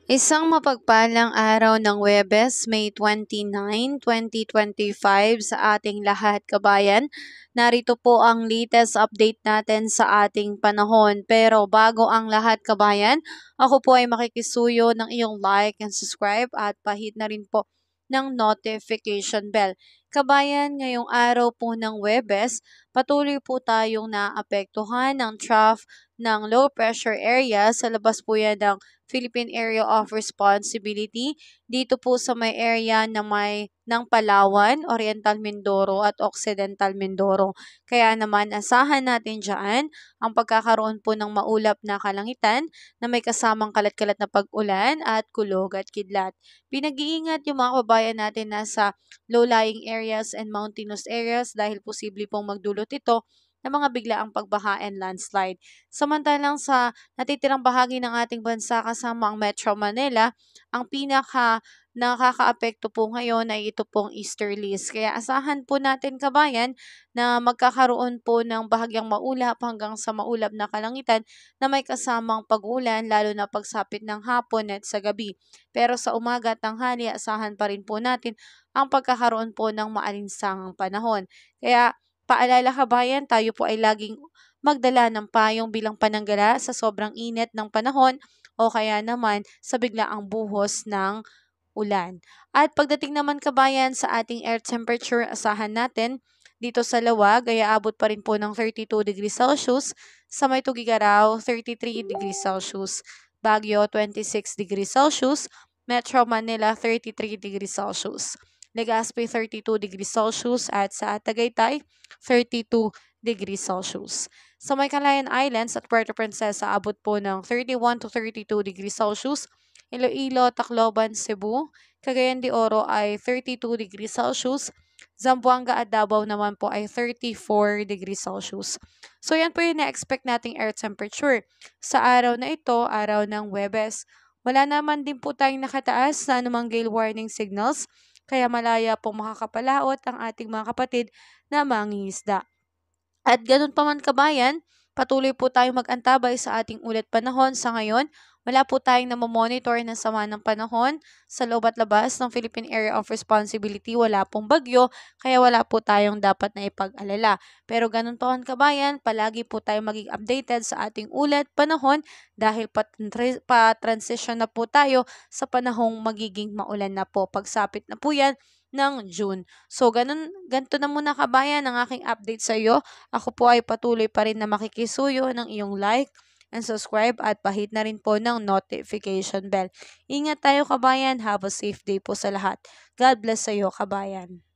Isang mapagpalang araw ng Huwebes, May 29, 2025 sa ating lahat, kabayan. Narito po ang latest update natin sa ating panahon. Pero bago ang lahat, kabayan, ako po ay makikisuyo ng iyong like and subscribe at pahit na rin po ng notification bell. Kabayan, ngayong araw po ng Huwebes, patuloy po tayong naapektuhan ng trough ng low pressure area. Sa labas po yan ng Philippine Area of Responsibility dito po sa may area na may ng Palawan, Oriental Mindoro at Occidental Mindoro. Kaya naman asahan natin dyan ang pagkakaroon po ng maulap na kalangitan na may kasamang kalat-kalat na pag-ulan at kulog at kidlat. Pinag-iingat yung mga kabayan natin nasa low-lying areas and mountainous areas dahil posible pong magdulot ito ng mga biglaang pagbaha and landslide. Samantalang sa natitirang bahagi ng ating bansa kasama ang Metro Manila, ang pinaka nakakaapekto po ngayon ay ito pong easterlies. Kaya asahan po natin, kabayan, na magkakaroon po ng bahagyang maulap hanggang sa maulap na kalangitan na may kasamang pag-ulan lalo na pagsapit ng hapon at sa gabi. Pero sa umaga at tanghali, asahan pa rin po natin ang pagkakaroon po ng maalinsangang panahon. Kaya paalala, kabayan, tayo po ay laging magdala ng payong bilang pananggala sa sobrang init ng panahon o kaya naman sa biglaang buhos ng ulan. At pagdating naman, kabayan, sa ating air temperature, asahan natin dito sa Lawag ay aabot pa rin po ng 32 degrees Celsius, sa may Tugigaraw 33 degrees Celsius, Baguio 26 degrees Celsius, Metro Manila 33 degrees Celsius, Legazpi 32 degrees Celsius at sa Tagaytay 32 degrees Celsius. Sa may Calayan Islands at Puerto Princesa, abot po ng 31 to 32 degrees Celsius. Iloilo, Tacloban, Cebu, Cagayan de Oro ay 32 degrees Celsius. Zamboanga at Davao naman po ay 34 degrees Celsius. So yan po yung na-expect nating air temperature. Sa araw na ito, araw ng Huwebes, wala naman din po tayong nakataas na anumang gale warning signals, kaya malaya pong makakapalaot ang ating mga kapatid na mangingisda. At ganun pa man, kabayan, patuloy po tayong mag-antabay sa ating ulat panahon. Sa ngayon, wala po tayong namomonitor ng sama ng panahon sa loob at labas ng Philippine Area of Responsibility. Wala pong bagyo, kaya wala po tayong dapat na ipag-alala. Pero ganun pa man, kabayan, palagi po tayong maging updated sa ating ulat panahon dahil pa-transition na po tayo sa panahong magiging maulan na po. Pagsapit na po yan ng June. So, ganito na muna, kabayan, ang aking update sa iyo. Ako po ay patuloy pa rin na makikisuyo ng iyong like and subscribe at pahit na rin po ng notification bell. Ingat tayo, kabayan. Have a safe day po sa lahat. God bless sa iyo, kabayan.